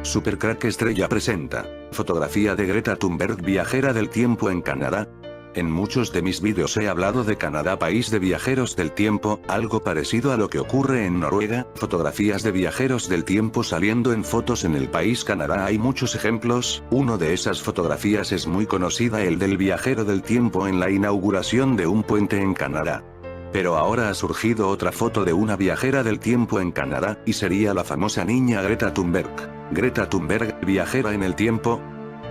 Supercrack Estrella presenta. Fotografía de Greta Thunberg, viajera del tiempo en Canadá. En muchos de mis vídeos he hablado de Canadá, país de viajeros del tiempo, algo parecido a lo que ocurre en Noruega, fotografías de viajeros del tiempo saliendo en fotos en el país Canadá. Hay muchos ejemplos, uno de esas fotografías es muy conocida, el del viajero del tiempo en la inauguración de un puente en Canadá. Pero ahora ha surgido otra foto de una viajera del tiempo en Canadá, y sería la famosa niña Greta Thunberg. Greta Thunberg, viajera en el tiempo.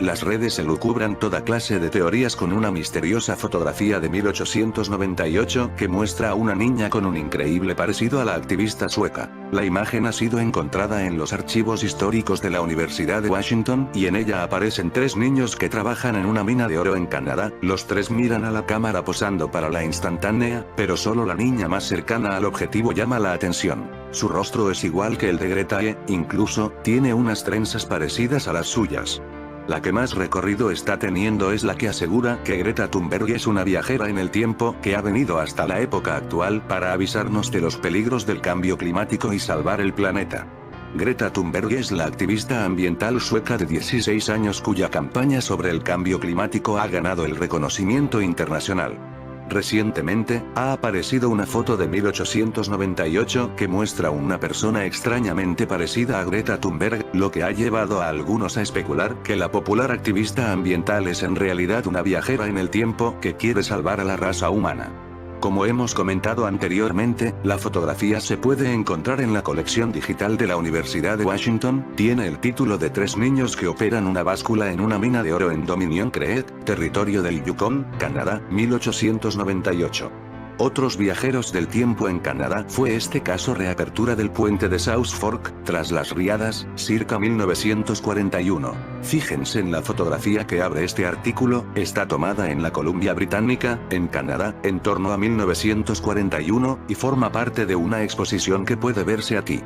Las redes elucubran toda clase de teorías con una misteriosa fotografía de 1898 que muestra a una niña con un increíble parecido a la activista sueca. La imagen ha sido encontrada en los archivos históricos de la Universidad de Washington, y en ella aparecen tres niños que trabajan en una mina de oro en Canadá. Los tres miran a la cámara posando para la instantánea, pero solo la niña más cercana al objetivo llama la atención. Su rostro es igual que el de Greta e, incluso, tiene unas trenzas parecidas a las suyas. La que más recorrido está teniendo es la que asegura que Greta Thunberg es una viajera en el tiempo que ha venido hasta la época actual para avisarnos de los peligros del cambio climático y salvar el planeta. Greta Thunberg es la activista ambiental sueca de 16 años cuya campaña sobre el cambio climático ha ganado el reconocimiento internacional. Recientemente, ha aparecido una foto de 1898 que muestra una persona extrañamente parecida a Greta Thunberg, lo que ha llevado a algunos a especular que la popular activista ambiental es en realidad una viajera en el tiempo que quiere salvar a la raza humana. Como hemos comentado anteriormente, la fotografía se puede encontrar en la colección digital de la Universidad de Washington, tiene el título de tres niños que operan una báscula en una mina de oro en Dominion Creek, territorio del Yukon, Canadá, 1898. Otros viajeros del tiempo en Canadá fue este caso reapertura del puente de South Fork, tras las riadas, circa 1941. Fíjense en la fotografía que abre este artículo, está tomada en la Columbia Británica, en Canadá, en torno a 1941, y forma parte de una exposición que puede verse aquí.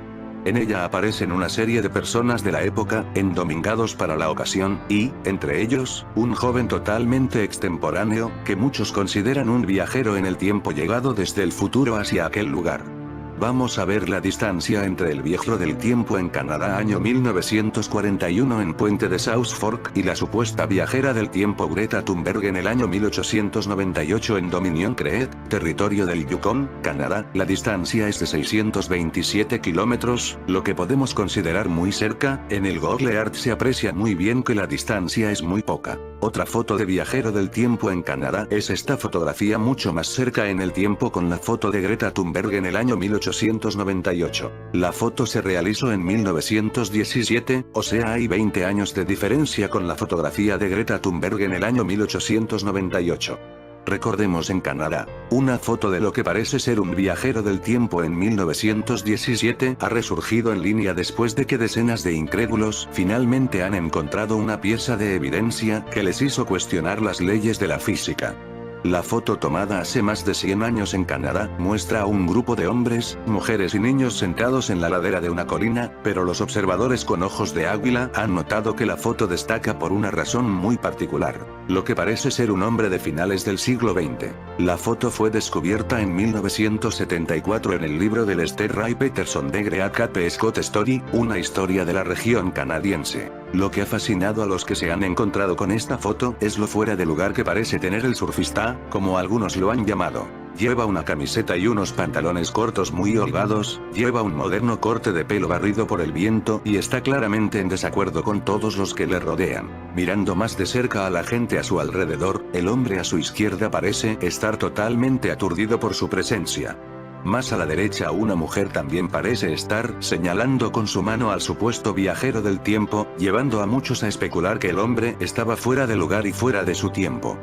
En ella aparecen una serie de personas de la época, endomingados para la ocasión, y, entre ellos, un joven totalmente extemporáneo, que muchos consideran un viajero en el tiempo llegado desde el futuro hacia aquel lugar. Vamos a ver la distancia entre el viajero del tiempo en Canadá año 1941 en puente de South Fork y la supuesta viajera del tiempo Greta Thunberg en el año 1898 en Dominion Creek, territorio del Yukon, Canadá. La distancia es de 627 kilómetros, lo que podemos considerar muy cerca. En el Google Earth se aprecia muy bien que la distancia es muy poca. Otra foto de viajero del tiempo en Canadá es esta fotografía mucho más cerca en el tiempo con la foto de Greta Thunberg en el año 1898. La foto se realizó en 1917, o sea hay 20 años de diferencia con la fotografía de Greta Thunberg en el año 1898. Recordemos en Canadá, una foto de lo que parece ser un viajero del tiempo en 1917 ha resurgido en línea después de que decenas de incrédulos finalmente han encontrado una pieza de evidencia que les hizo cuestionar las leyes de la física. La foto tomada hace más de 100 años en Canadá muestra a un grupo de hombres, mujeres y niños sentados en la ladera de una colina, pero los observadores con ojos de águila han notado que la foto destaca por una razón muy particular, lo que parece ser un hombre de finales del siglo XX. La foto fue descubierta en 1974 en el libro de Lester Ray Peterson de Great Cape Scott Story, una historia de la región canadiense. Lo que ha fascinado a los que se han encontrado con esta foto es lo fuera de lugar que parece tener el surfista, como algunos lo han llamado. Lleva una camiseta y unos pantalones cortos muy holgados, lleva un moderno corte de pelo barrido por el viento y está claramente en desacuerdo con todos los que le rodean. Mirando más de cerca a la gente a su alrededor, el hombre a su izquierda parece estar totalmente aturdido por su presencia. Más a la derecha una mujer también parece estar señalando con su mano al supuesto viajero del tiempo, llevando a muchos a especular que el hombre estaba fuera de lugar y fuera de su tiempo.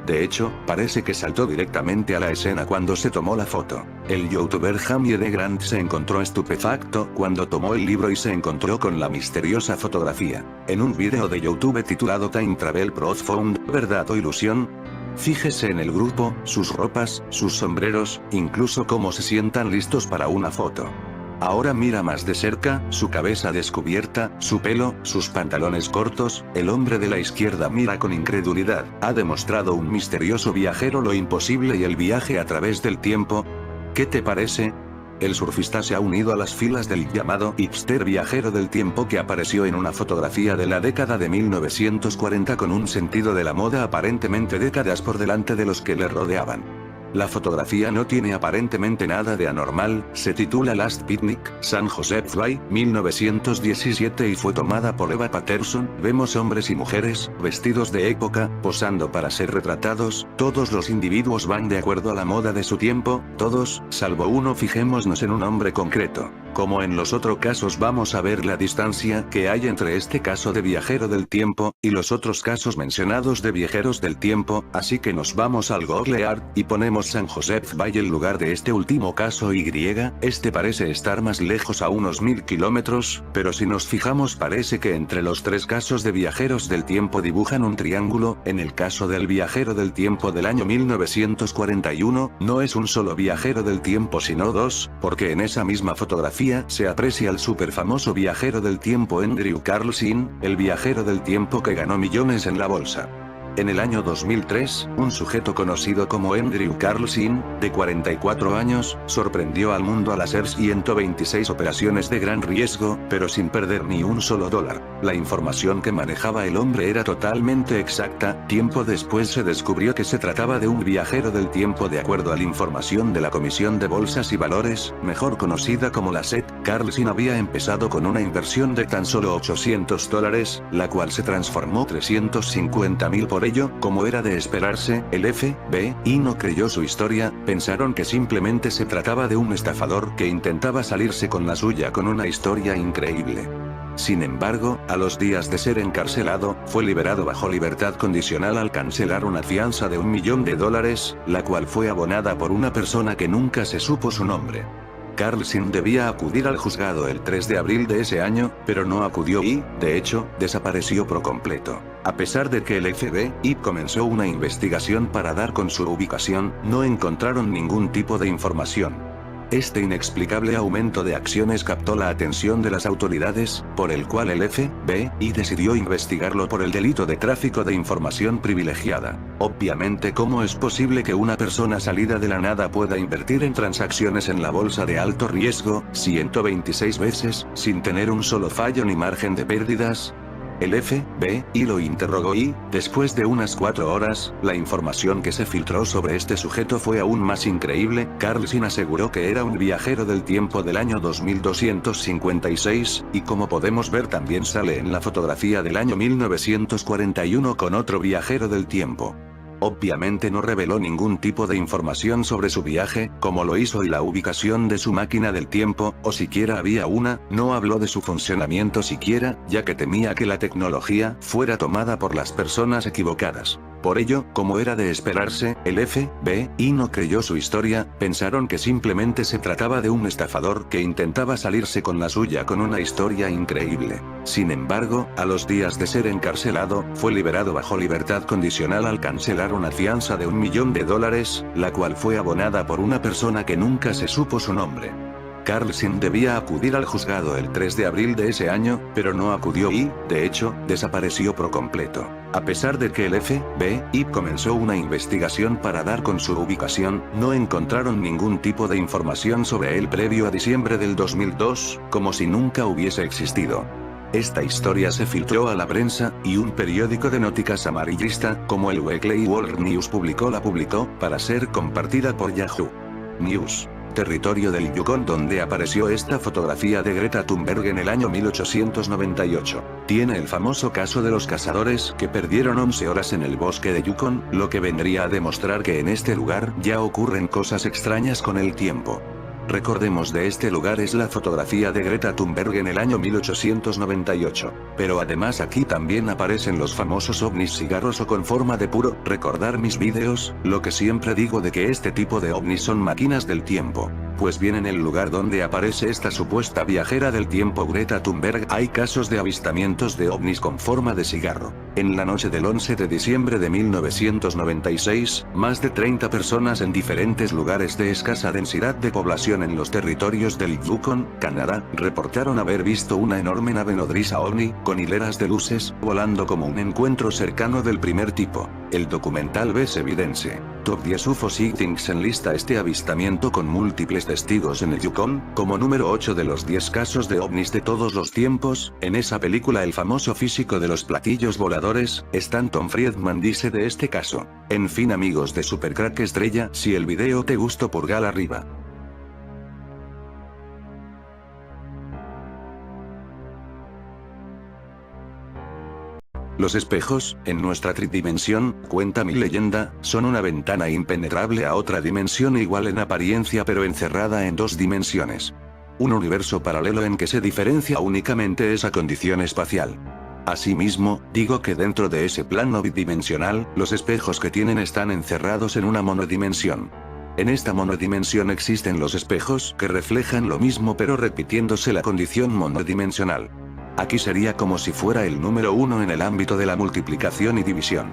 De hecho, parece que saltó directamente a la escena cuando se tomó la foto. El youtuber Jamie de Grant se encontró estupefacto cuando tomó el libro y se encontró con la misteriosa fotografía. En un video de YouTube titulado Time Travel Profound, ¿verdad o ilusión? Fíjese en el grupo, sus ropas, sus sombreros, incluso cómo se sientan listos para una foto. Ahora mira más de cerca, su cabeza descubierta, su pelo, sus pantalones cortos. El hombre de la izquierda mira con incredulidad. Ha demostrado un misterioso viajero lo imposible y el viaje a través del tiempo. ¿Qué te parece? El surfista se ha unido a las filas del llamado hipster viajero del tiempo que apareció en una fotografía de la década de 1940 con un sentido de la moda aparentemente décadas por delante de los que le rodeaban. La fotografía no tiene aparentemente nada de anormal, se titula Last Picnic, San Joseph Bay, 1917 y fue tomada por Eva Patterson. Vemos hombres y mujeres, vestidos de época, posando para ser retratados, todos los individuos van de acuerdo a la moda de su tiempo, todos, salvo uno. Fijémonos en un hombre concreto. Como en los otros casos vamos a ver la distancia que hay entre este caso de viajero del tiempo, y los otros casos mencionados de viajeros del tiempo, así que nos vamos al Google Earth, y ponemos San Joseph Bay en lugar de este último caso y, este parece estar más lejos a unos 1000 kilómetros, pero si nos fijamos parece que entre los tres casos de viajeros del tiempo dibujan un triángulo. En el caso del viajero del tiempo del año 1941, no es un solo viajero del tiempo sino dos, porque en esa misma fotografía se aprecia al superfamoso viajero del tiempo Andrew Carlson, el viajero del tiempo que ganó millones en la bolsa. En el año 2003, un sujeto conocido como Andrew Carlson, de 44 años, sorprendió al mundo al hacer 126 operaciones de gran riesgo, pero sin perder ni un solo dólar. La información que manejaba el hombre era totalmente exacta. Tiempo después se descubrió que se trataba de un viajero del tiempo de acuerdo a la información de la Comisión de Bolsas y Valores, mejor conocida como la SEC. Carlson había empezado con una inversión de tan solo $800, la cual se transformó 350.000 por ello, como era de esperarse, el FBI no creyó su historia, pensaron que simplemente se trataba de un estafador que intentaba salirse con la suya con una historia increíble. Sin embargo, a los días de ser encarcelado, fue liberado bajo libertad condicional al cancelar una fianza de $1 millón, la cual fue abonada por una persona que nunca se supo su nombre. Carlson debía acudir al juzgado el 3 de abril de ese año, pero no acudió y, de hecho, desapareció por completo. A pesar de que el FBI comenzó una investigación para dar con su ubicación, no encontraron ningún tipo de información. Este inexplicable aumento de acciones captó la atención de las autoridades, por el cual el FBI decidió investigarlo por el delito de tráfico de información privilegiada. Obviamente, ¿cómo es posible que una persona salida de la nada pueda invertir en transacciones en la bolsa de alto riesgo, 126 veces, sin tener un solo fallo ni margen de pérdidas? El FBI lo interrogó y, después de unas 4 horas, la información que se filtró sobre este sujeto fue aún más increíble. Carlson aseguró que era un viajero del tiempo del año 2256, y como podemos ver también sale en la fotografía del año 1941 con otro viajero del tiempo. Obviamente no reveló ningún tipo de información sobre su viaje, como lo hizo y la ubicación de su máquina del tiempo, o siquiera había una. No habló de su funcionamiento siquiera, ya que temía que la tecnología fuera tomada por las personas equivocadas. Por ello, como era de esperarse, el FBI no creyó su historia, pensaron que simplemente se trataba de un estafador que intentaba salirse con la suya con una historia increíble. Sin embargo, a los días de ser encarcelado, fue liberado bajo libertad condicional al cancelar una fianza de $1 millón, la cual fue abonada por una persona que nunca se supo su nombre. Carlson debía acudir al juzgado el 3 de abril de ese año, pero no acudió y, de hecho, desapareció por completo. A pesar de que el FBI comenzó una investigación para dar con su ubicación, no encontraron ningún tipo de información sobre él previo a diciembre del 2002, como si nunca hubiese existido. Esta historia se filtró a la prensa, y un periódico de noticias amarillista, como el Weekly World News publicó para ser compartida por Yahoo News. Territorio del Yukon donde apareció esta fotografía de Greta Thunberg en el año 1898. Tiene el famoso caso de los cazadores que perdieron 11 horas en el bosque de Yukon, lo que vendría a demostrar que en este lugar ya ocurren cosas extrañas con el tiempo. Recordemos de este lugar es la fotografía de Greta Thunberg en el año 1898. Pero además aquí también aparecen los famosos ovnis cigarros o con forma de puro. Recordar mis vídeos, lo que siempre digo de que este tipo de ovnis son máquinas del tiempo. Pues bien, en el lugar donde aparece esta supuesta viajera del tiempo Greta Thunberg hay casos de avistamientos de ovnis con forma de cigarro. En la noche del 11 de diciembre de 1996, más de 30 personas en diferentes lugares de escasa densidad de población en los territorios del Yukon, Canadá, reportaron haber visto una enorme nave nodriza ovni, con hileras de luces, volando como un encuentro cercano del primer tipo. El documental ves evidencia. Top 10 UFO Sightings enlista este avistamiento con múltiples testigos en el Yukon, como número 8 de los 10 casos de ovnis de todos los tiempos. En esa película el famoso físico de los platillos voladores, Stanton Friedman, dice de este caso. En fin, amigos de Supercrack Estrella, si el video te gustó, pulgar arriba. Los espejos, en nuestra tridimensión, cuenta mi leyenda, son una ventana impenetrable a otra dimensión igual en apariencia pero encerrada en dos dimensiones. Un universo paralelo en que se diferencia únicamente esa condición espacial. Asimismo, digo que dentro de ese plano bidimensional, los espejos que tienen están encerrados en una monodimensión. En esta monodimensión existen los espejos que reflejan lo mismo pero repitiéndose la condición monodimensional. Aquí sería como si fuera el número 1 en el ámbito de la multiplicación y división.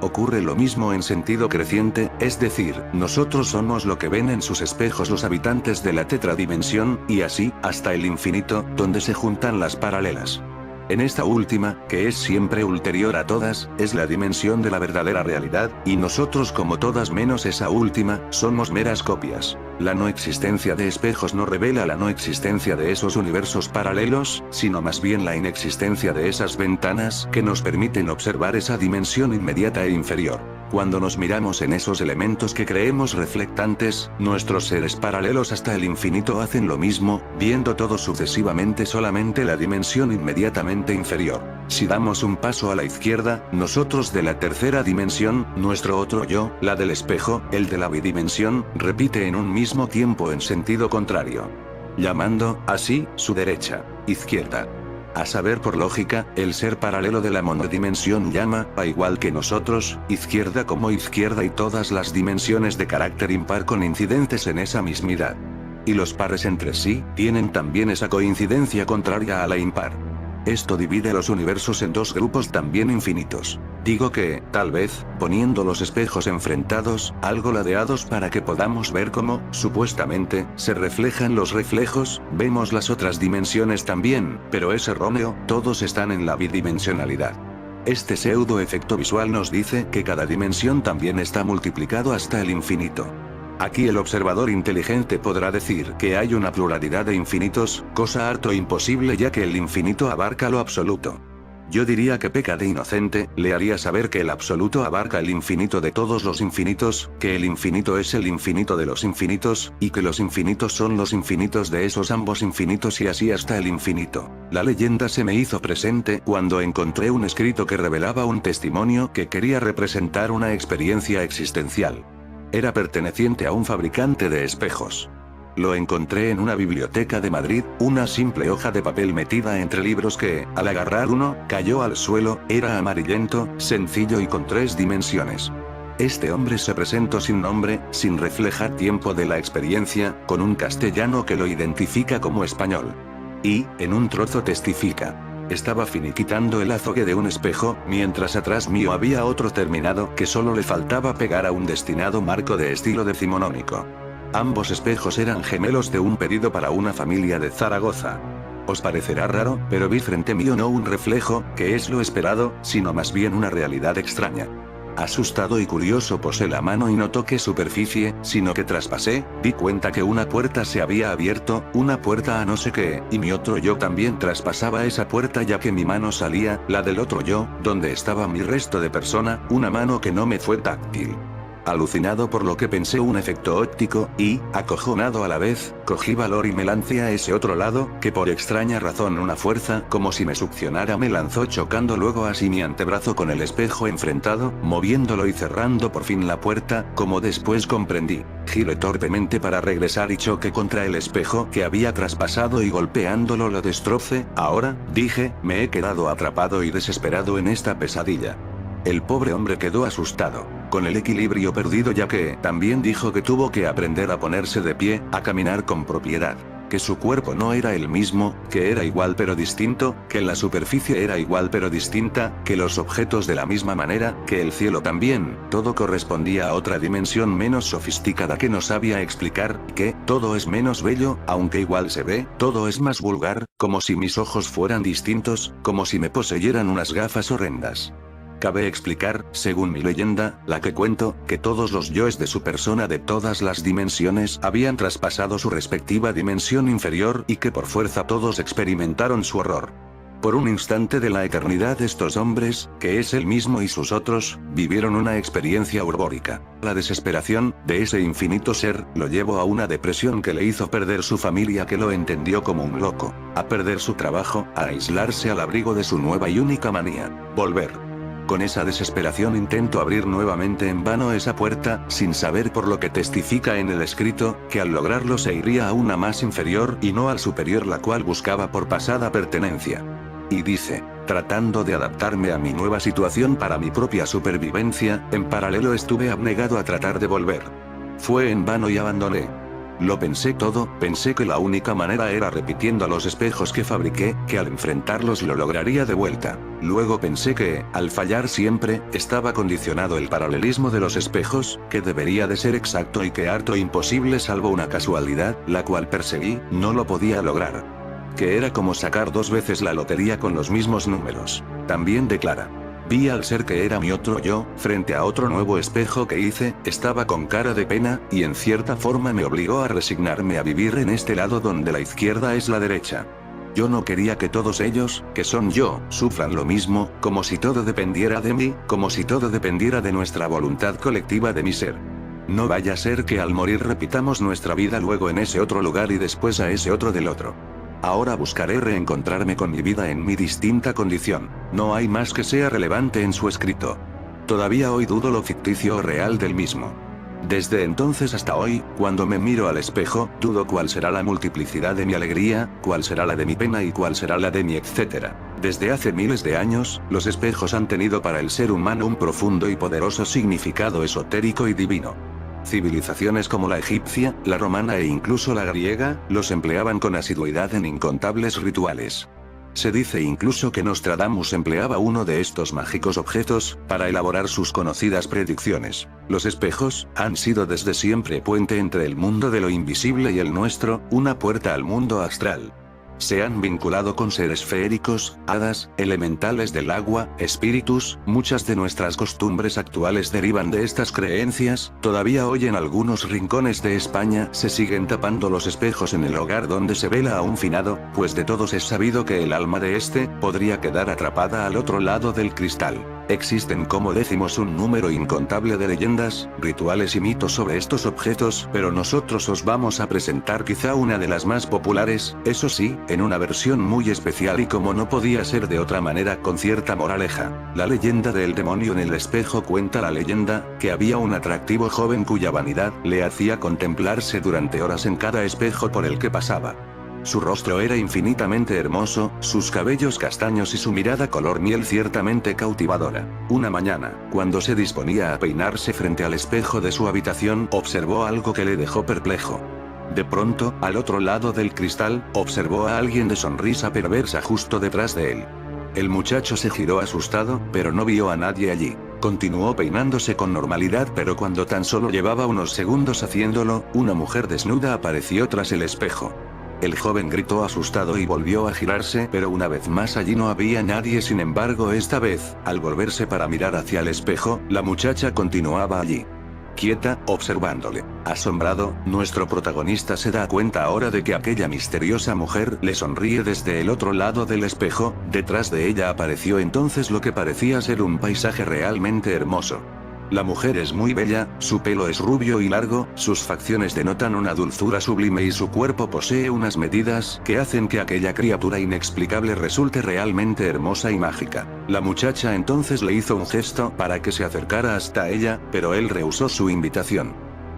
Ocurre lo mismo en sentido creciente, es decir, nosotros somos lo que ven en sus espejos los habitantes de la tetradimensión, y así, hasta el infinito, donde se juntan las paralelas. En esta última, que es siempre ulterior a todas, es la dimensión de la verdadera realidad, y nosotros, como todas menos esa última, somos meras copias. La no existencia de espejos no revela la no existencia de esos universos paralelos, sino más bien la inexistencia de esas ventanas que nos permiten observar esa dimensión inmediata e inferior. Cuando nos miramos en esos elementos que creemos reflectantes, nuestros seres paralelos hasta el infinito hacen lo mismo, viendo todo sucesivamente solamente la dimensión inmediatamente inferior. Si damos un paso a la izquierda, nosotros de la tercera dimensión, nuestro otro yo, la del espejo, el de la bidimensión, repite en un mismo tiempo en sentido contrario. Llamando, así, su derecha, izquierda. A saber, por lógica, el ser paralelo de la monodimensión llama, a igual que nosotros, izquierda como izquierda y todas las dimensiones de carácter impar coincidentes en esa mismidad. Y los pares entre sí, tienen también esa coincidencia contraria a la impar. Esto divide los universos en dos grupos también infinitos. Digo que, tal vez, poniendo los espejos enfrentados, algo ladeados para que podamos ver cómo, supuestamente, se reflejan los reflejos, vemos las otras dimensiones también, pero es erróneo, todos están en la bidimensionalidad. Este pseudo efecto visual nos dice que cada dimensión también está multiplicado hasta el infinito. Aquí el observador inteligente podrá decir que hay una pluralidad de infinitos, cosa harto imposible ya que el infinito abarca lo absoluto. Yo diría que peca de inocente, le haría saber que el absoluto abarca el infinito de todos los infinitos, que el infinito es el infinito de los infinitos, y que los infinitos son los infinitos de esos ambos infinitos y así hasta el infinito. La leyenda se me hizo presente cuando encontré un escrito que revelaba un testimonio que quería representar una experiencia existencial. Era perteneciente a un fabricante de espejos. Lo encontré en una biblioteca de Madrid, una simple hoja de papel metida entre libros que, al agarrar uno, cayó al suelo, era amarillento, sencillo y con 3 dimensiones. Este hombre se presentó sin nombre, sin reflejar tiempo de la experiencia, con un castellano que lo identifica como español. Y, en un trozo testifica. Estaba finiquitando el azogue de un espejo, mientras atrás mío había otro terminado que solo le faltaba pegar a un destinado marco de estilo decimonónico. Ambos espejos eran gemelos de un pedido para una familia de Zaragoza. Os parecerá raro, pero vi frente mío no un reflejo, que es lo esperado, sino más bien una realidad extraña. Asustado y curioso posé la mano y no toqué superficie, sino que traspasé, di cuenta que una puerta se había abierto, una puerta a no sé qué, y mi otro yo también traspasaba esa puerta ya que mi mano salía, la del otro yo, donde estaba mi resto de persona, una mano que no me fue táctil. Alucinado por lo que pensé un efecto óptico, y, acojonado a la vez, cogí valor y me lancé a ese otro lado, que por extraña razón una fuerza, como si me succionara me lanzó chocando luego así mi antebrazo con el espejo enfrentado, moviéndolo y cerrando por fin la puerta, como después comprendí. Giré torpemente para regresar y choqué contra el espejo que había traspasado y golpeándolo lo destrocé. Ahora, dije, me he quedado atrapado y desesperado en esta pesadilla. El pobre hombre quedó asustado, con el equilibrio perdido ya que, también dijo que tuvo que aprender a ponerse de pie, a caminar con propiedad, que su cuerpo no era el mismo, que era igual pero distinto, que la superficie era igual pero distinta, que los objetos de la misma manera, que el cielo también, todo correspondía a otra dimensión menos sofisticada que no sabía explicar, que, todo es menos bello, aunque igual se ve, todo es más vulgar, como si mis ojos fueran distintos, como si me poseyeran unas gafas horrendas. Cabe explicar, según mi leyenda, la que cuento, que todos los yoes de su persona de todas las dimensiones habían traspasado su respectiva dimensión inferior y que por fuerza todos experimentaron su horror. Por un instante de la eternidad estos hombres, que es él mismo y sus otros, vivieron una experiencia urbórica. La desesperación, de ese infinito ser, lo llevó a una depresión que le hizo perder su familia que lo entendió como un loco, a perder su trabajo, a aislarse al abrigo de su nueva y única manía, volver. Con esa desesperación intento abrir nuevamente en vano esa puerta, sin saber por lo que testifica en el escrito, que al lograrlo se iría a una más inferior y no al superior la cual buscaba por pasada pertenencia. Y dice, tratando de adaptarme a mi nueva situación para mi propia supervivencia, en paralelo estuve abnegado a tratar de volver. Fue en vano y abandoné. Lo pensé todo, pensé que la única manera era repitiendo a los espejos que fabriqué, que al enfrentarlos lo lograría de vuelta. Luego pensé que, al fallar siempre, estaba condicionado el paralelismo de los espejos, que debería de ser exacto y que harto imposible salvo una casualidad, la cual perseguí, no lo podía lograr. Que era como sacar 2 veces la lotería con los mismos números. También declara. Vi al ser que era mi otro yo, frente a otro nuevo espejo que hice, estaba con cara de pena, y en cierta forma me obligó a resignarme a vivir en este lado donde la izquierda es la derecha. Yo no quería que todos ellos, que son yo, sufran lo mismo, como si todo dependiera de mí, como si todo dependiera de nuestra voluntad colectiva de mi ser. No vaya a ser que al morir repitamos nuestra vida luego en ese otro lugar y después a ese otro del otro. Ahora buscaré reencontrarme con mi vida en mi distinta condición. No hay más que sea relevante en su escrito. Todavía hoy dudo lo ficticio o real del mismo. Desde entonces hasta hoy, cuando me miro al espejo, dudo cuál será la multiplicidad de mi alegría, cuál será la de mi pena y cuál será la de mi etcétera. Desde hace miles de años, los espejos han tenido para el ser humano un profundo y poderoso significado esotérico y divino. Civilizaciones como la egipcia, la romana e incluso la griega, los empleaban con asiduidad en incontables rituales. Se dice incluso que Nostradamus empleaba uno de estos mágicos objetos, para elaborar sus conocidas predicciones. Los espejos, han sido desde siempre puente entre el mundo de lo invisible y el nuestro, una puerta al mundo astral. Se han vinculado con seres feéricos, hadas, elementales del agua, espíritus. Muchas de nuestras costumbres actuales derivan de estas creencias. Todavía hoy en algunos rincones de España se siguen tapando los espejos en el hogar donde se vela a un finado, pues de todos es sabido que el alma de este podría quedar atrapada al otro lado del cristal. Existen, como decimos, un número incontable de leyendas, rituales y mitos sobre estos objetos, pero nosotros os vamos a presentar quizá una de las más populares, eso sí, en una versión muy especial y como no podía ser de otra manera con cierta moraleja. La leyenda del demonio en el espejo cuenta la leyenda, que había un atractivo joven cuya vanidad le hacía contemplarse durante horas en cada espejo por el que pasaba. Su rostro era infinitamente hermoso, sus cabellos castaños y su mirada color miel ciertamente cautivadora. Una mañana, cuando se disponía a peinarse frente al espejo de su habitación, observó algo que le dejó perplejo. De pronto, al otro lado del cristal, observó a alguien de sonrisa perversa justo detrás de él. El muchacho se giró asustado, pero no vio a nadie allí. Continuó peinándose con normalidad, pero cuando tan solo llevaba unos segundos haciéndolo, una mujer desnuda apareció tras el espejo. El joven gritó asustado y volvió a girarse, pero una vez más allí no había nadie. Sin embargo, esta vez, al volverse para mirar hacia el espejo, la muchacha continuaba allí, quieta, observándole. Asombrado, nuestro protagonista se da cuenta ahora de que aquella misteriosa mujer le sonríe desde el otro lado del espejo. Detrás de ella apareció entonces lo que parecía ser un paisaje realmente hermoso. La mujer es muy bella, su pelo es rubio y largo, sus facciones denotan una dulzura sublime y su cuerpo posee unas medidas que hacen que aquella criatura inexplicable resulte realmente hermosa y mágica. La muchacha entonces le hizo un gesto para que se acercara hasta ella, pero él rehusó su invitación.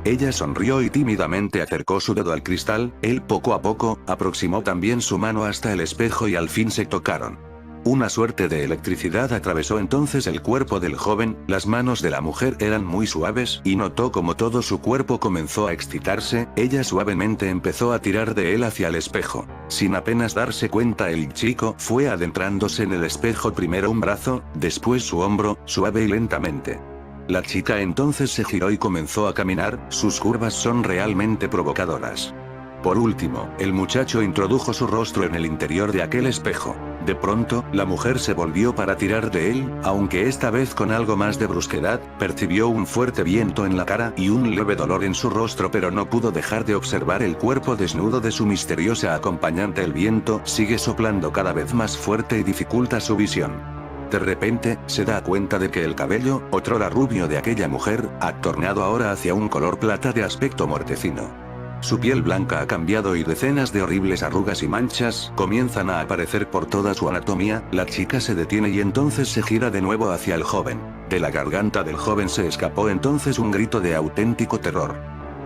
Ella sonrió y tímidamente acercó su dedo al cristal. Él poco a poco, aproximó también su mano hasta el espejo y al fin se tocaron. Una suerte de electricidad atravesó entonces el cuerpo del joven, las manos de la mujer eran muy suaves y notó como todo su cuerpo comenzó a excitarse. Ella suavemente empezó a tirar de él hacia el espejo. Sin apenas darse cuenta el chico fue adentrándose en el espejo, primero un brazo, después su hombro, suave y lentamente. La chica entonces se giró y comenzó a caminar, sus curvas son realmente provocadoras. Por último, el muchacho introdujo su rostro en el interior de aquel espejo. De pronto, la mujer se volvió para tirar de él, aunque esta vez con algo más de brusquedad, percibió un fuerte viento en la cara y un leve dolor en su rostro, pero no pudo dejar de observar el cuerpo desnudo de su misteriosa acompañante. El viento sigue soplando cada vez más fuerte y dificulta su visión. De repente, se da cuenta de que el cabello, otrora rubio de aquella mujer, ha tornado ahora hacia un color plata de aspecto mortecino. Su piel blanca ha cambiado y decenas de horribles arrugas y manchas comienzan a aparecer por toda su anatomía. La chica se detiene y entonces se gira de nuevo hacia el joven. De la garganta del joven se escapó entonces un grito de auténtico terror.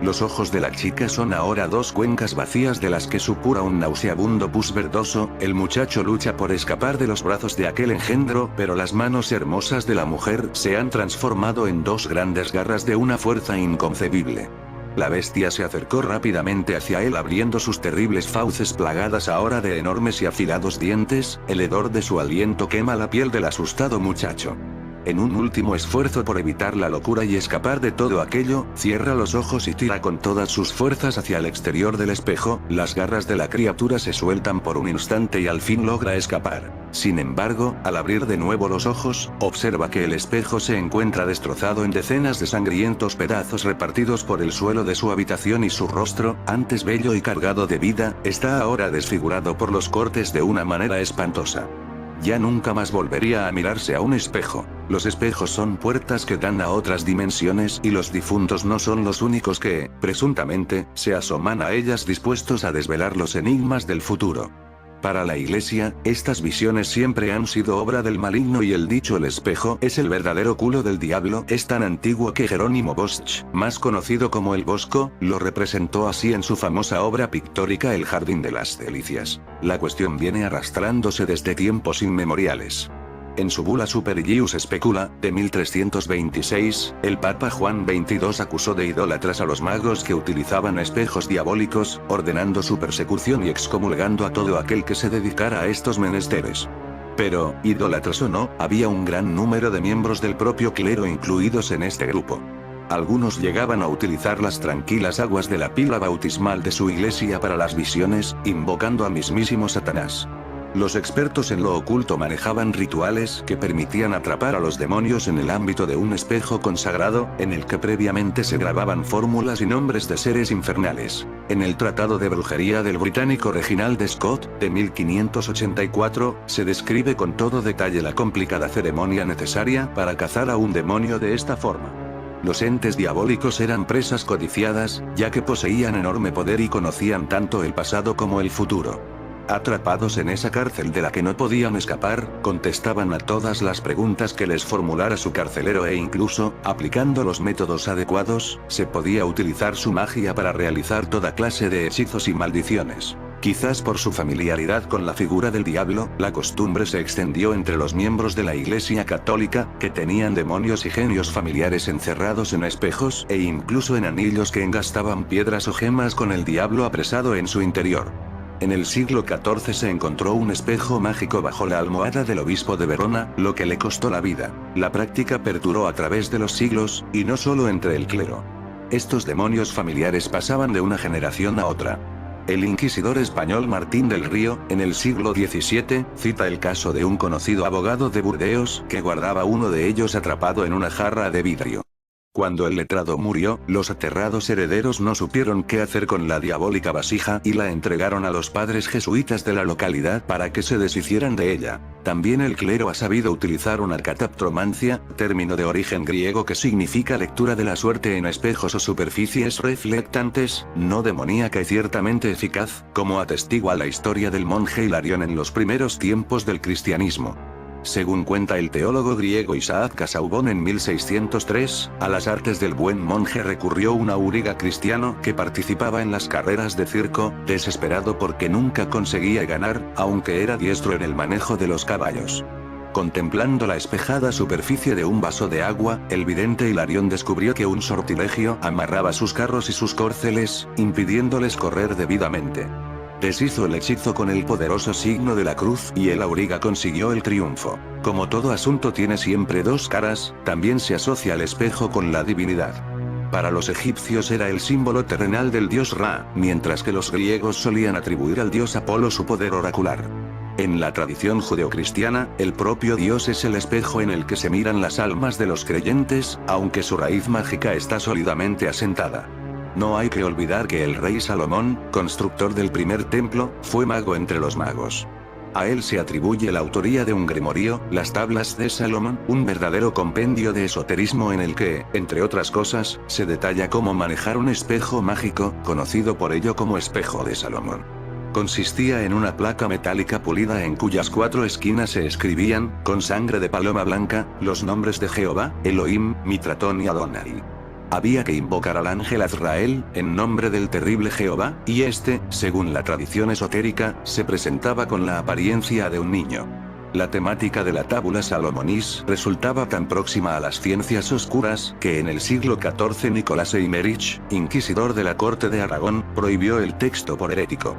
Los ojos de la chica son ahora dos cuencas vacías de las que supura un nauseabundo pus verdoso. El muchacho lucha por escapar de los brazos de aquel engendro, pero las manos hermosas de la mujer se han transformado en dos grandes garras de una fuerza inconcebible. La bestia se acercó rápidamente hacia él abriendo sus terribles fauces plagadas ahora de enormes y afilados dientes. El hedor de su aliento quema la piel del asustado muchacho. En un último esfuerzo por evitar la locura y escapar de todo aquello, cierra los ojos y tira con todas sus fuerzas hacia el exterior del espejo. Las garras de la criatura se sueltan por un instante y al fin logra escapar. Sin embargo, al abrir de nuevo los ojos, observa que el espejo se encuentra destrozado en decenas de sangrientos pedazos repartidos por el suelo de su habitación y su rostro, antes bello y cargado de vida, está ahora desfigurado por los cortes de una manera espantosa. Ya nunca más volvería a mirarse a un espejo. Los espejos son puertas que dan a otras dimensiones y los difuntos no son los únicos que, presuntamente, se asoman a ellas dispuestos a desvelar los enigmas del futuro. Para la Iglesia, estas visiones siempre han sido obra del maligno y el dicho el espejo es el verdadero culo del diablo es tan antiguo que Jerónimo Bosch, más conocido como el Bosco, lo representó así en su famosa obra pictórica El Jardín de las Delicias. La cuestión viene arrastrándose desde tiempos inmemoriales. En su bula Super Ius Specula, de 1326, el Papa Juan XXII acusó de idólatras a los magos que utilizaban espejos diabólicos, ordenando su persecución y excomulgando a todo aquel que se dedicara a estos menesteres. Pero, idólatras o no, había un gran número de miembros del propio clero incluidos en este grupo. Algunos llegaban a utilizar las tranquilas aguas de la pila bautismal de su iglesia para las visiones, invocando a mismísimo Satanás. Los expertos en lo oculto manejaban rituales que permitían atrapar a los demonios en el ámbito de un espejo consagrado, en el que previamente se grababan fórmulas y nombres de seres infernales. En el Tratado de Brujería del británico Reginald Scott, de 1584, se describe con todo detalle la complicada ceremonia necesaria para cazar a un demonio de esta forma. Los entes diabólicos eran presas codiciadas, ya que poseían enorme poder y conocían tanto el pasado como el futuro. Atrapados en esa cárcel de la que no podían escapar, contestaban a todas las preguntas que les formulara su carcelero e incluso, aplicando los métodos adecuados, se podía utilizar su magia para realizar toda clase de hechizos y maldiciones. Quizás por su familiaridad con la figura del diablo, la costumbre se extendió entre los miembros de la Iglesia Católica, que tenían demonios y genios familiares encerrados en espejos e incluso en anillos que engastaban piedras o gemas con el diablo apresado en su interior. En el siglo XIV se encontró un espejo mágico bajo la almohada del obispo de Verona, lo que le costó la vida. La práctica perduró a través de los siglos, y no solo entre el clero. Estos demonios familiares pasaban de una generación a otra. El inquisidor español Martín del Río, en el siglo XVII, cita el caso de un conocido abogado de Burdeos, que guardaba uno de ellos atrapado en una jarra de vidrio. Cuando el letrado murió, los aterrados herederos no supieron qué hacer con la diabólica vasija y la entregaron a los padres jesuitas de la localidad para que se deshicieran de ella. También el clero ha sabido utilizar una cataptromancia, término de origen griego que significa lectura de la suerte en espejos o superficies reflectantes, no demoníaca y ciertamente eficaz, como atestigua la historia del monje Hilarión en los primeros tiempos del cristianismo. Según cuenta el teólogo griego Isaac Casaubon en 1603, a las artes del buen monje recurrió un auriga cristiano que participaba en las carreras de circo, desesperado porque nunca conseguía ganar, aunque era diestro en el manejo de los caballos. Contemplando la espejada superficie de un vaso de agua, el vidente Hilarión descubrió que un sortilegio amarraba sus carros y sus córceles, impidiéndoles correr debidamente. Deshizo el hechizo con el poderoso signo de la cruz y el auriga consiguió el triunfo. Como todo asunto tiene siempre dos caras, también se asocia el espejo con la divinidad. Para los egipcios era el símbolo terrenal del dios Ra, mientras que los griegos solían atribuir al dios Apolo su poder oracular. En la tradición judeocristiana, el propio Dios es el espejo en el que se miran las almas de los creyentes, aunque su raíz mágica está sólidamente asentada. No hay que olvidar que el rey Salomón, constructor del primer templo, fue mago entre los magos. A él se atribuye la autoría de un grimorio, las Tablas de Salomón, un verdadero compendio de esoterismo en el que, entre otras cosas, se detalla cómo manejar un espejo mágico, conocido por ello como espejo de Salomón. Consistía en una placa metálica pulida en cuyas 4 esquinas se escribían, con sangre de paloma blanca, los nombres de Jehová, Elohim, Mitratón y Adonai. Había que invocar al ángel Azrael, en nombre del terrible Jehová, y este, según la tradición esotérica, se presentaba con la apariencia de un niño. La temática de la Tábula Salomonis resultaba tan próxima a las ciencias oscuras, que en el siglo XIV Nicolás Eymerich, inquisidor de la corte de Aragón, prohibió el texto por herético.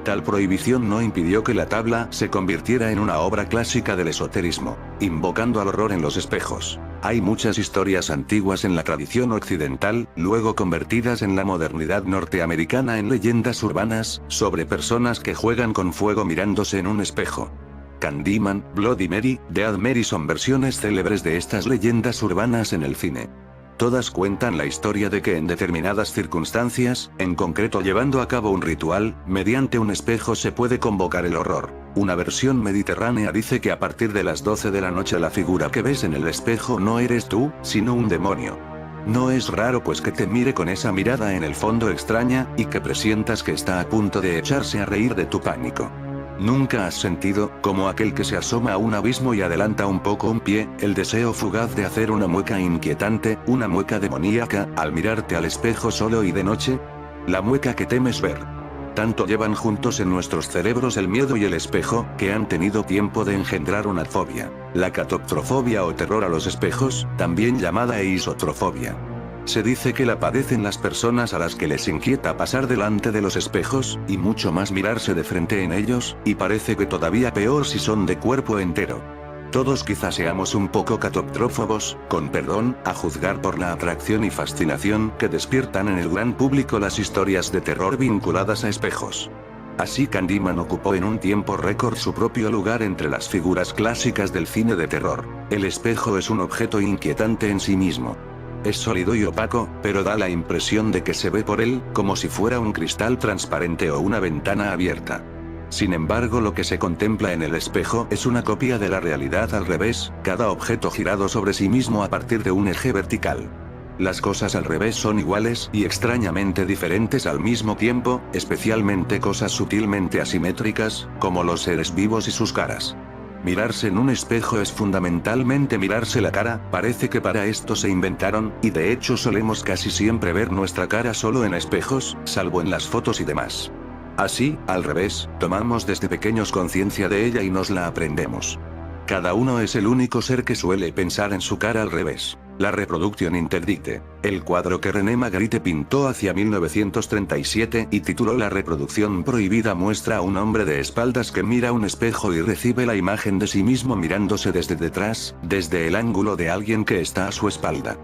Tal prohibición no impidió que la tabla se convirtiera en una obra clásica del esoterismo, invocando al horror en los espejos. Hay muchas historias antiguas en la tradición occidental, luego convertidas en la modernidad norteamericana en leyendas urbanas, sobre personas que juegan con fuego mirándose en un espejo. Candyman, Bloody Mary, Dead Mary son versiones célebres de estas leyendas urbanas en el cine. Todas cuentan la historia de que en determinadas circunstancias, en concreto llevando a cabo un ritual, mediante un espejo se puede convocar el horror. Una versión mediterránea dice que a partir de las 12 de la noche la figura que ves en el espejo no eres tú, sino un demonio. No es raro pues que te mire con esa mirada en el fondo extraña, y que presientas que está a punto de echarse a reír de tu pánico. ¿Nunca has sentido, como aquel que se asoma a un abismo y adelanta un poco un pie, el deseo fugaz de hacer una mueca inquietante, una mueca demoníaca, al mirarte al espejo solo y de noche? La mueca que temes ver. Tanto llevan juntos en nuestros cerebros el miedo y el espejo, que han tenido tiempo de engendrar una fobia. La catoptrofobia o terror a los espejos, también llamada eisotrofobia. Se dice que la padecen las personas a las que les inquieta pasar delante de los espejos, y mucho más mirarse de frente en ellos, y parece que todavía peor si son de cuerpo entero. Todos quizás seamos un poco catoptrófobos, con perdón, a juzgar por la atracción y fascinación que despiertan en el gran público las historias de terror vinculadas a espejos. Así Candyman ocupó en un tiempo récord su propio lugar entre las figuras clásicas del cine de terror. El espejo es un objeto inquietante en sí mismo. Es sólido y opaco, pero da la impresión de que se ve por él, como si fuera un cristal transparente o una ventana abierta. Sin embargo, lo que se contempla en el espejo es una copia de la realidad al revés, cada objeto girado sobre sí mismo a partir de un eje vertical. Las cosas al revés son iguales y extrañamente diferentes al mismo tiempo, especialmente cosas sutilmente asimétricas, como los seres vivos y sus caras. Mirarse en un espejo es fundamentalmente mirarse la cara, parece que para esto se inventaron, y de hecho solemos casi siempre ver nuestra cara solo en espejos, salvo en las fotos y demás. Así, al revés, tomamos desde pequeños conciencia de ella y nos la aprendemos. Cada uno es el único ser que suele pensar en su cara al revés. La reproducción interdicte. El cuadro que René Magritte pintó hacia 1937 y tituló La reproducción prohibida muestra a un hombre de espaldas que mira un espejo y recibe la imagen de sí mismo mirándose desde detrás, desde el ángulo de alguien que está a su espalda.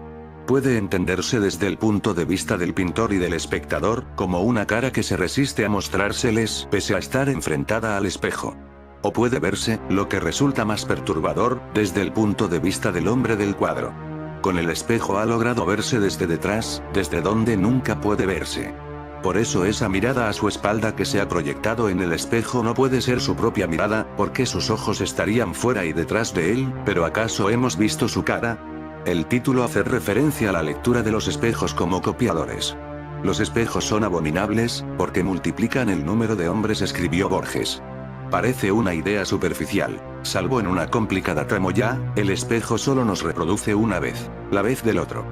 Puede entenderse desde el punto de vista del pintor y del espectador, como una cara que se resiste a mostrárseles pese a estar enfrentada al espejo. O puede verse, lo que resulta más perturbador, desde el punto de vista del hombre del cuadro. Con el espejo ha logrado verse desde detrás, desde donde nunca puede verse. Por eso esa mirada a su espalda que se ha proyectado en el espejo no puede ser su propia mirada, porque sus ojos estarían fuera y detrás de él, pero ¿acaso hemos visto su cara? El título hace referencia a la lectura de los espejos como copiadores. Los espejos son abominables, porque multiplican el número de hombres, escribió Borges. Parece una idea superficial. Salvo en una complicada tramoya, el espejo solo nos reproduce una vez, la vez del otro.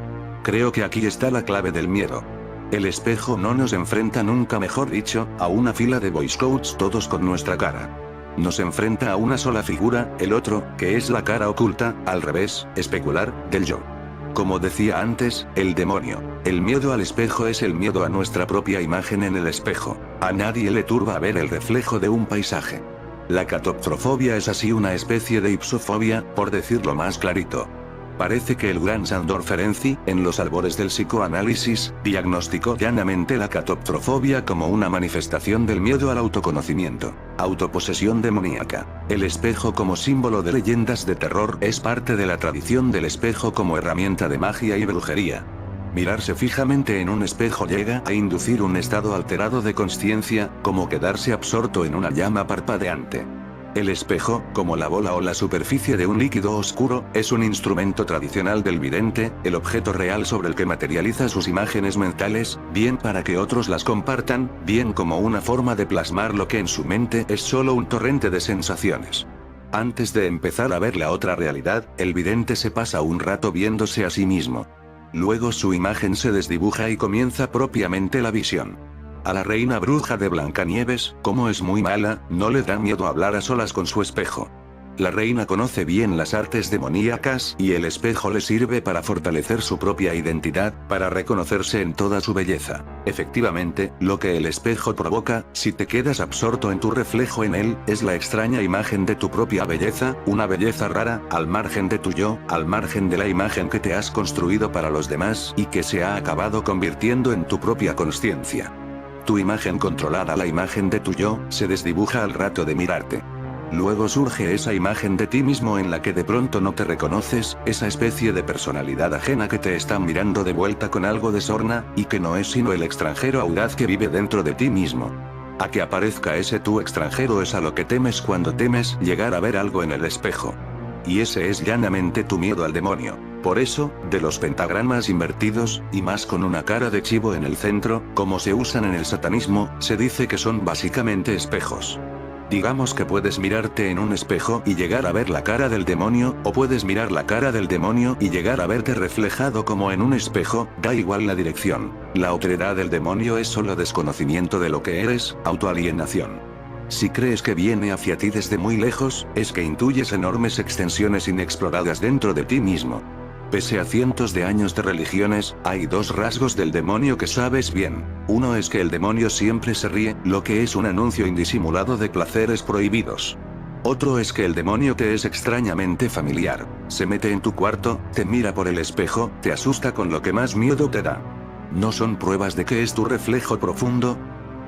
Creo que aquí está la clave del miedo. El espejo no nos enfrenta nunca, mejor dicho, a una fila de Boy Scouts todos con nuestra cara. Nos enfrenta a una sola figura, el otro, que es la cara oculta, al revés, especular, del yo. Como decía antes, el demonio. El miedo al espejo es el miedo a nuestra propia imagen en el espejo. A nadie le turba ver el reflejo de un paisaje. La catoptrofobia es así una especie de ipsofobia, por decirlo más clarito. Parece que el gran Sándor Ferenczi, en los albores del psicoanálisis, diagnosticó llanamente la catoptrofobia como una manifestación del miedo al autoconocimiento. Autoposesión demoníaca. El espejo como símbolo de leyendas de terror es parte de la tradición del espejo como herramienta de magia y brujería. Mirarse fijamente en un espejo llega a inducir un estado alterado de consciencia, como quedarse absorto en una llama parpadeante. El espejo, como la bola o la superficie de un líquido oscuro, es un instrumento tradicional del vidente, el objeto real sobre el que materializa sus imágenes mentales, bien para que otros las compartan, bien como una forma de plasmar lo que en su mente es solo un torrente de sensaciones. Antes de empezar a ver la otra realidad, el vidente se pasa un rato viéndose a sí mismo. Luego su imagen se desdibuja y comienza propiamente la visión. A la reina bruja de Blancanieves, como es muy mala, no le da miedo hablar a solas con su espejo. La reina conoce bien las artes demoníacas y el espejo le sirve para fortalecer su propia identidad, para reconocerse en toda su belleza. Efectivamente, lo que el espejo provoca, si te quedas absorto en tu reflejo en él, es la extraña imagen de tu propia belleza, una belleza rara, al margen de tu yo, al margen de la imagen que te has construido para los demás y que se ha acabado convirtiendo en tu propia consciencia. Tu imagen controlada, la imagen de tu yo, se desdibuja al rato de mirarte. Luego surge esa imagen de ti mismo en la que de pronto no te reconoces, esa especie de personalidad ajena que te está mirando de vuelta con algo de sorna, y que no es sino el extranjero audaz que vive dentro de ti mismo. A que aparezca ese tú extranjero es a lo que temes cuando temes llegar a ver algo en el espejo. Y ese es llanamente tu miedo al demonio. Por eso, de los pentagramas invertidos, y más con una cara de chivo en el centro, como se usan en el satanismo, se dice que son básicamente espejos. Digamos que puedes mirarte en un espejo y llegar a ver la cara del demonio, o puedes mirar la cara del demonio y llegar a verte reflejado como en un espejo, da igual la dirección. La otredad del demonio es solo desconocimiento de lo que eres, autoalienación. Si crees que viene hacia ti desde muy lejos, es que intuyes enormes extensiones inexploradas dentro de ti mismo. Pese a cientos de años de religiones, hay dos rasgos del demonio que sabes bien. Uno es que el demonio siempre se ríe, lo que es un anuncio indisimulado de placeres prohibidos. Otro es que el demonio te es extrañamente familiar. Se mete en tu cuarto, te mira por el espejo, te asusta con lo que más miedo te da. ¿No son pruebas de que es tu reflejo profundo?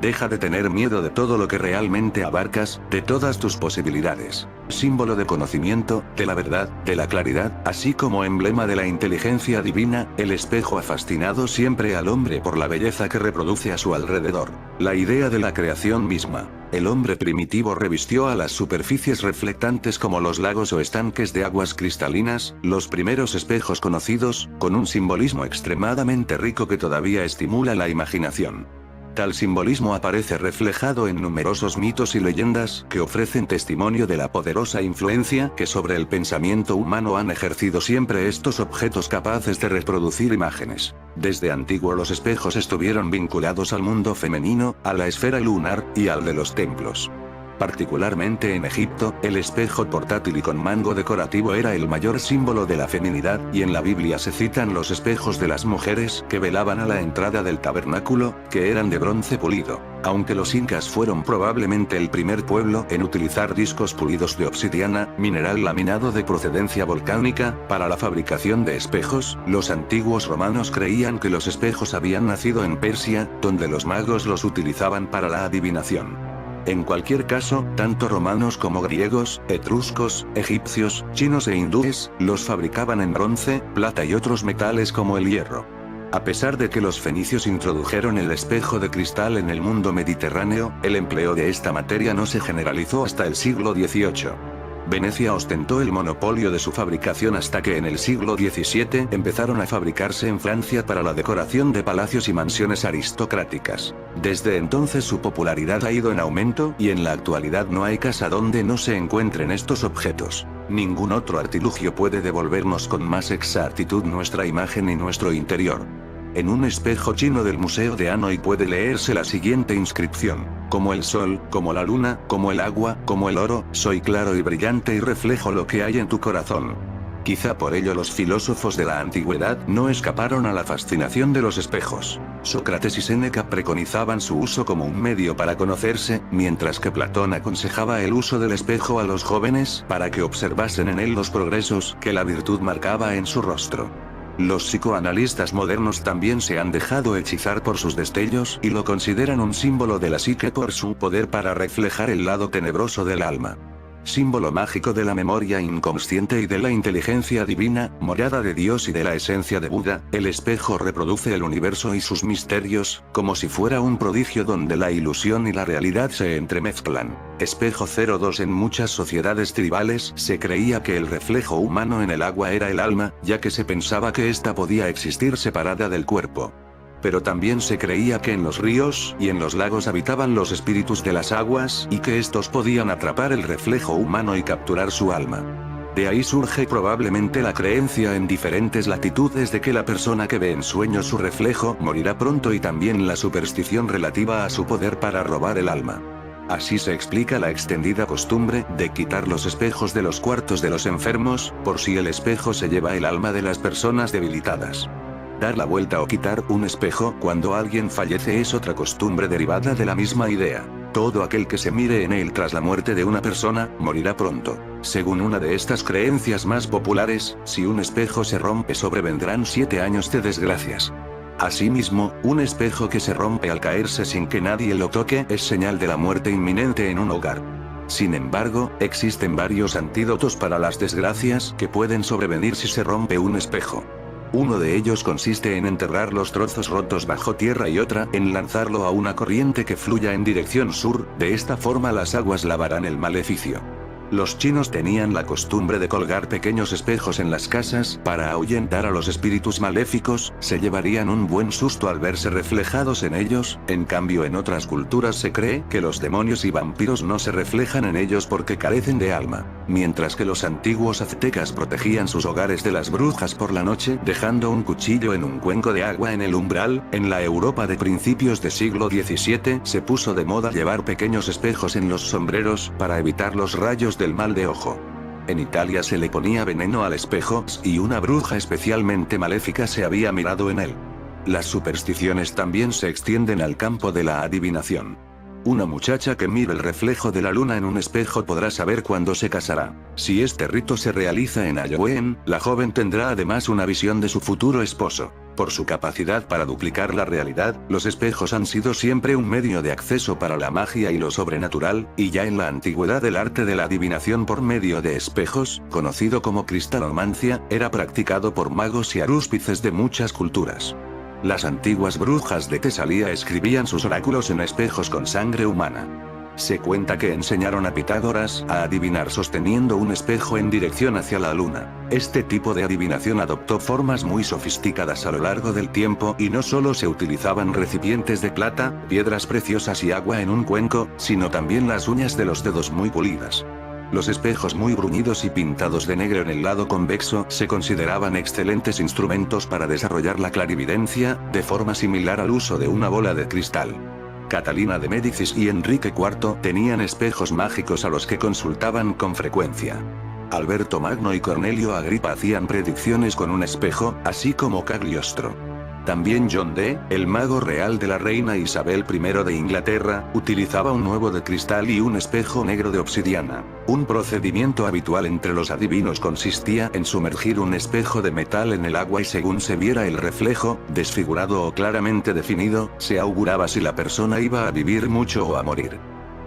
Deja de tener miedo de todo lo que realmente abarcas, de todas tus posibilidades. Símbolo de conocimiento, de la verdad, de la claridad, así como emblema de la inteligencia divina, el espejo ha fascinado siempre al hombre por la belleza que reproduce a su alrededor. La idea de la creación misma. El hombre primitivo revistió a las superficies reflectantes como los lagos o estanques de aguas cristalinas, los primeros espejos conocidos, con un simbolismo extremadamente rico que todavía estimula la imaginación. Tal simbolismo aparece reflejado en numerosos mitos y leyendas que ofrecen testimonio de la poderosa influencia que sobre el pensamiento humano han ejercido siempre estos objetos capaces de reproducir imágenes. Desde antiguo los espejos estuvieron vinculados al mundo femenino, a la esfera lunar, y al de los templos. Particularmente en Egipto, el espejo portátil y con mango decorativo era el mayor símbolo de la feminidad, y en la Biblia se citan los espejos de las mujeres que velaban a la entrada del tabernáculo, que eran de bronce pulido. Aunque los incas fueron probablemente el primer pueblo en utilizar discos pulidos de obsidiana, mineral laminado de procedencia volcánica, para la fabricación de espejos, los antiguos romanos creían que los espejos habían nacido en Persia, donde los magos los utilizaban para la adivinación. En cualquier caso, tanto romanos como griegos, etruscos, egipcios, chinos e hindúes, los fabricaban en bronce, plata y otros metales como el hierro. A pesar de que los fenicios introdujeron el espejo de cristal en el mundo mediterráneo, el empleo de esta materia no se generalizó hasta el siglo XVIII. Venecia ostentó el monopolio de su fabricación hasta que en el siglo XVII empezaron a fabricarse en Francia para la decoración de palacios y mansiones aristocráticas. Desde entonces su popularidad ha ido en aumento y en la actualidad no hay casa donde no se encuentren estos objetos. Ningún otro artilugio puede devolvernos con más exactitud nuestra imagen y nuestro interior. En un espejo chino del Museo de Hanoi puede leerse la siguiente inscripción: como el sol, como la luna, como el agua, como el oro, soy claro y brillante y reflejo lo que hay en tu corazón. Quizá por ello los filósofos de la antigüedad no escaparon a la fascinación de los espejos. Sócrates y Séneca preconizaban su uso como un medio para conocerse, mientras que Platón aconsejaba el uso del espejo a los jóvenes para que observasen en él los progresos que la virtud marcaba en su rostro. Los psicoanalistas modernos también se han dejado hechizar por sus destellos y lo consideran un símbolo de la psique por su poder para reflejar el lado tenebroso del alma. Símbolo mágico de la memoria inconsciente y de la inteligencia divina, morada de Dios y de la esencia de Buda, el espejo reproduce el universo y sus misterios, como si fuera un prodigio donde la ilusión y la realidad se entremezclan. Espejo 02. En muchas sociedades tribales se creía que el reflejo humano en el agua era el alma, ya que se pensaba que ésta podía existir separada del cuerpo. Pero también se creía que en los ríos y en los lagos habitaban los espíritus de las aguas y que estos podían atrapar el reflejo humano y capturar su alma. De ahí surge probablemente la creencia en diferentes latitudes de que la persona que ve en sueños su reflejo morirá pronto y también la superstición relativa a su poder para robar el alma. Así se explica la extendida costumbre de quitar los espejos de los cuartos de los enfermos, por si el espejo se lleva el alma de las personas debilitadas. Dar la vuelta o quitar un espejo cuando alguien fallece es otra costumbre derivada de la misma idea. Todo aquel que se mire en él tras la muerte de una persona, morirá pronto. Según una de estas creencias más populares, si un espejo se rompe sobrevendrán 7 años de desgracias. Asimismo, un espejo que se rompe al caerse sin que nadie lo toque es señal de la muerte inminente en un hogar. Sin embargo, existen varios antídotos para las desgracias que pueden sobrevenir si se rompe un espejo. Uno de ellos consiste en enterrar los trozos rotos bajo tierra y otra en lanzarlo a una corriente que fluya en dirección sur, de esta forma las aguas lavarán el maleficio. Los chinos tenían la costumbre de colgar pequeños espejos en las casas para ahuyentar a los espíritus maléficos, se llevarían un buen susto al verse reflejados en ellos. En cambio, en otras culturas se cree que los demonios y vampiros no se reflejan en ellos porque carecen de alma, mientras que los antiguos aztecas protegían sus hogares de las brujas por la noche dejando un cuchillo en un cuenco de agua en el umbral. En la Europa de principios del siglo XVII se puso de moda llevar pequeños espejos en los sombreros para evitar los rayos del mal de ojo. En Italia se le ponía veneno al espejo, y una bruja especialmente maléfica se había mirado en él. Las supersticiones también se extienden al campo de la adivinación. Una muchacha que mire el reflejo de la luna en un espejo podrá saber cuándo se casará. Si este rito se realiza en Halloween, la joven tendrá además una visión de su futuro esposo. Por su capacidad para duplicar la realidad, los espejos han sido siempre un medio de acceso para la magia y lo sobrenatural, y ya en la antigüedad el arte de la adivinación por medio de espejos, conocido como cristalomancia, era practicado por magos y arúspices de muchas culturas. Las antiguas brujas de Tesalía escribían sus oráculos en espejos con sangre humana. Se cuenta que enseñaron a Pitágoras a adivinar sosteniendo un espejo en dirección hacia la luna. Este tipo de adivinación adoptó formas muy sofisticadas a lo largo del tiempo y no solo se utilizaban recipientes de plata, piedras preciosas y agua en un cuenco, sino también las uñas de los dedos muy pulidas. Los espejos muy bruñidos y pintados de negro en el lado convexo se consideraban excelentes instrumentos para desarrollar la clarividencia, de forma similar al uso de una bola de cristal. Catalina de Médicis y Enrique IV tenían espejos mágicos a los que consultaban con frecuencia. Alberto Magno y Cornelio Agripa hacían predicciones con un espejo, así como Cagliostro. También John Dee, el mago real de la reina Isabel I de Inglaterra, utilizaba un huevo de cristal y un espejo negro de obsidiana. Un procedimiento habitual entre los adivinos consistía en sumergir un espejo de metal en el agua y según se viera el reflejo, desfigurado o claramente definido, se auguraba si la persona iba a vivir mucho o a morir.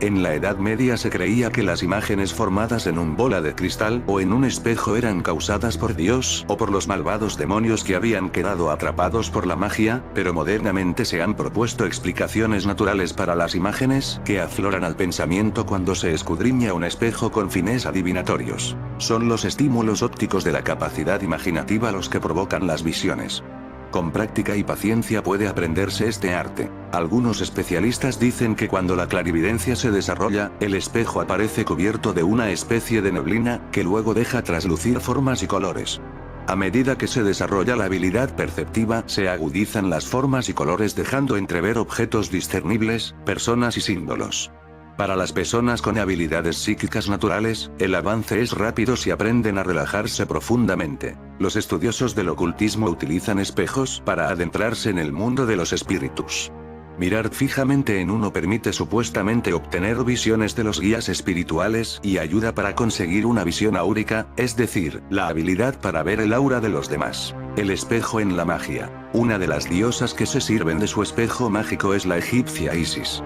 En la Edad Media se creía que las imágenes formadas en un bola de cristal o en un espejo eran causadas por Dios o por los malvados demonios que habían quedado atrapados por la magia, pero modernamente se han propuesto explicaciones naturales para las imágenes que afloran al pensamiento cuando se escudriña un espejo con fines adivinatorios. Son los estímulos ópticos de la capacidad imaginativa los que provocan las visiones. Con práctica y paciencia puede aprenderse este arte. Algunos especialistas dicen que cuando la clarividencia se desarrolla, el espejo aparece cubierto de una especie de neblina, que luego deja traslucir formas y colores. A medida que se desarrolla la habilidad perceptiva, se agudizan las formas y colores dejando entrever objetos discernibles, personas y símbolos. Para las personas con habilidades psíquicas naturales, el avance es rápido si aprenden a relajarse profundamente. Los estudiosos del ocultismo utilizan espejos para adentrarse en el mundo de los espíritus. Mirar fijamente en uno permite supuestamente obtener visiones de los guías espirituales y ayuda para conseguir una visión áurica, es decir, la habilidad para ver el aura de los demás. El espejo en la magia. Una de las diosas que se sirven de su espejo mágico es la egipcia Isis.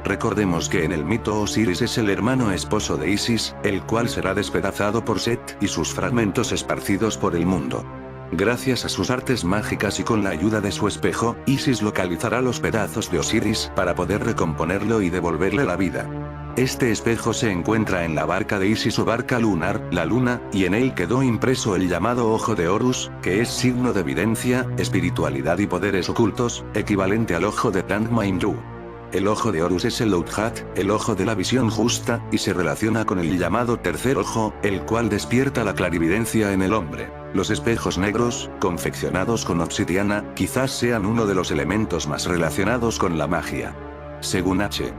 Recordemos que en el mito Osiris es el hermano esposo de Isis, el cual será despedazado por Set y sus fragmentos esparcidos por el mundo. Gracias a sus artes mágicas y con la ayuda de su espejo, Isis localizará los pedazos de Osiris para poder recomponerlo y devolverle la vida. Este espejo se encuentra en la barca de Isis o barca lunar, la luna, y en él quedó impreso el llamado Ojo de Horus, que es signo de evidencia, espiritualidad y poderes ocultos, equivalente al ojo de Tangmainyu. El ojo de Horus es el Louhat, el ojo de la visión justa, y se relaciona con el llamado tercer ojo, el cual despierta la clarividencia en el hombre. Los espejos negros, confeccionados con obsidiana, quizás sean uno de los elementos más relacionados con la magia. Según H.